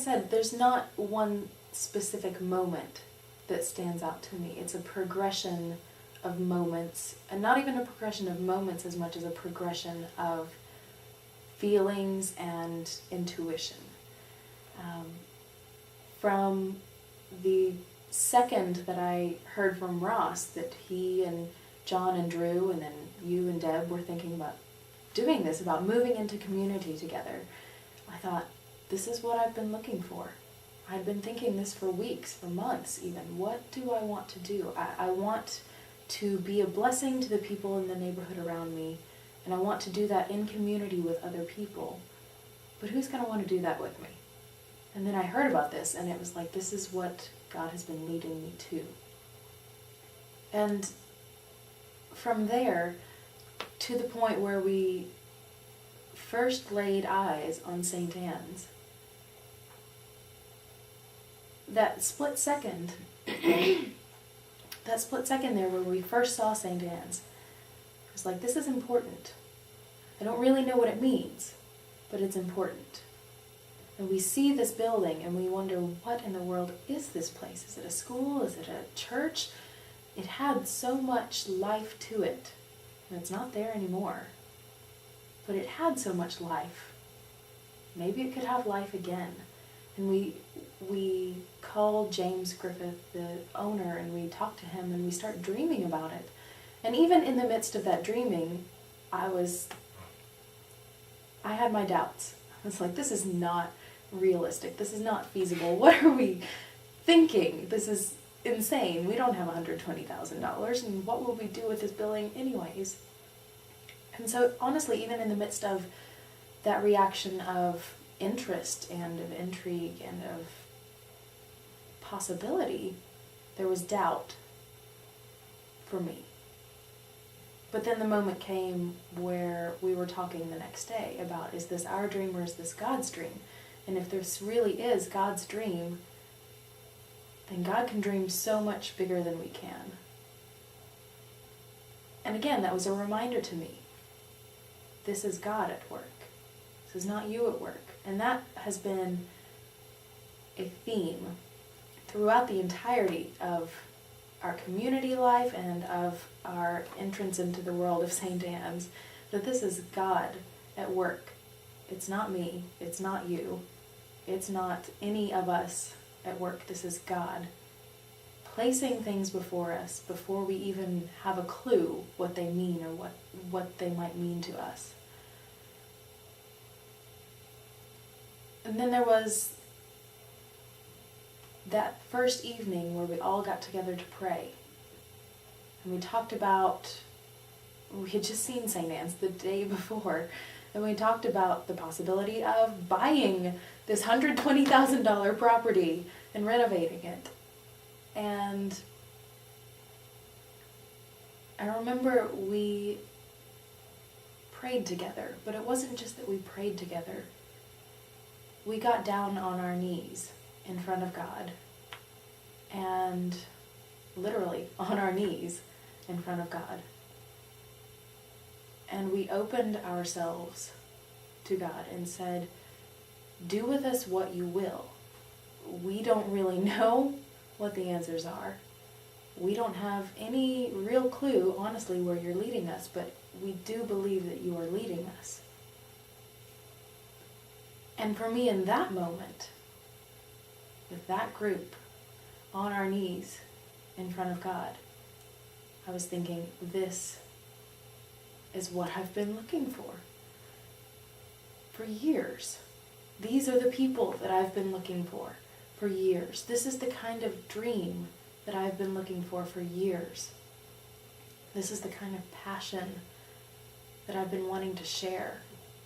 said, there's not one specific moment that stands out to me. It's a progression of moments, and not even a progression of moments as much as a progression of feelings and intuition. From the second that I heard from Ross that he and John and Drew and then you and Deb were thinking about doing this, about moving into community together, I thought, this is what I've been looking for. I'd been thinking this for weeks, for months even. What do I want to do? I want to be a blessing to the people in the neighborhood around me, and I want to do that in community with other people. But who's going to want to do that with me? And then I heard about this, and it was like, this is what God has been leading me to. And from there, to the point where we first laid eyes on St. Anne's, that split second there where we first saw St. Anne's, it was like, this is important. I don't really know what it means, but it's important. And we see this building and we wonder, what in the world is this place? Is it a school? Is it a church? It had so much life to it. And it's not there anymore. But it had so much life. Maybe it could have life again. And we called James Griffith, the owner, and we talked to him and we start dreaming about it. And even in the midst of that dreaming, I had my doubts. I was like, this is not realistic. This is not feasible. What are we thinking? This is insane. We don't have $120,000, and what will we do with this building anyways? And so honestly, even in the midst of that reaction of interest and of intrigue and of possibility, there was doubt for me. But then the moment came where we were talking the next day about, is this our dream or is this God's dream? And if this really is God's dream, then God can dream so much bigger than we can. And again, that was a reminder to me. This is God at work. This is not you at work. And that has been a theme throughout the entirety of our community life and of our entrance into the world of St. Anne's, that this is God at work. It's not me. It's not you. It's not any of us at work. This is God placing things before us before we even have a clue what they mean or what they might mean to us. And then there was that first evening where we all got together to pray. And we talked about, we had just seen St. Anne's the day before, and we talked about the possibility of buying this $120,000 property and renovating it. And I remember we prayed together, but it wasn't just that we prayed together. We got down on our knees in front of God, and literally on our knees in front of God. And we opened ourselves to God and said, do with us what you will. We don't really know what the answers are. We don't have any real clue, honestly, where you're leading us, but we do believe that you are leading us. And for me, in that moment, with that group on our knees in front of God, I was thinking, this is what I've been looking for years. These are the people that I've been looking for years. This is the kind of dream that I've been looking for years. This is the kind of passion that I've been wanting to share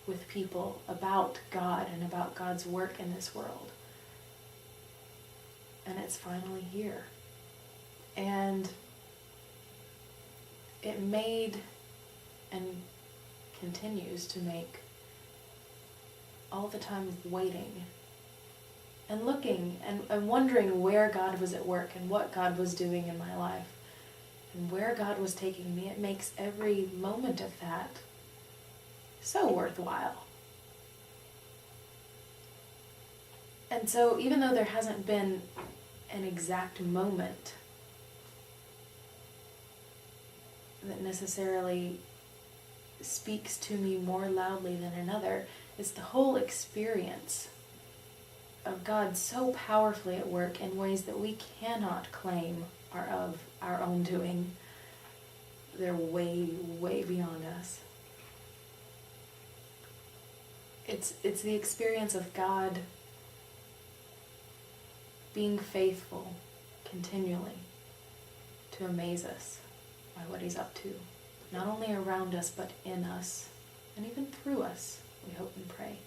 with people about God and about God's work in this world. And it's finally here. And it made and continues to make all the time of waiting and looking and wondering where God was at work and what God was doing in my life and where God was taking me. It makes every moment of that so worthwhile. And so even though there hasn't been an exact moment that necessarily speaks to me more loudly than another, it's the whole experience of God so powerfully at work in ways that we cannot claim are of our own doing. They're way, way beyond us. It's the experience of God being faithful continually to amaze us by what He's up to, not only around us, but in us, and even through us, we hope and pray.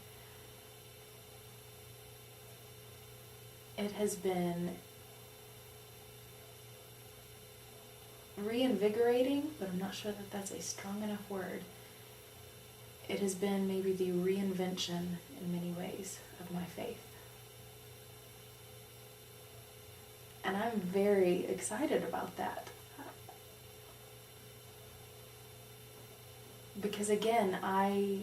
It has been reinvigorating, but I'm not sure that that's a strong enough word. It has been maybe the reinvention in many ways of my faith. And I'm very excited about that. Because again, I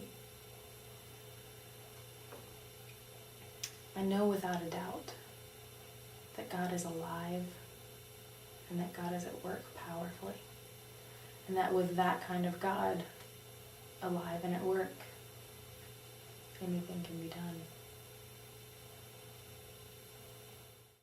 know without a doubt that God is alive and that God is at work powerfully. And that with that kind of God alive and at work, anything can be done.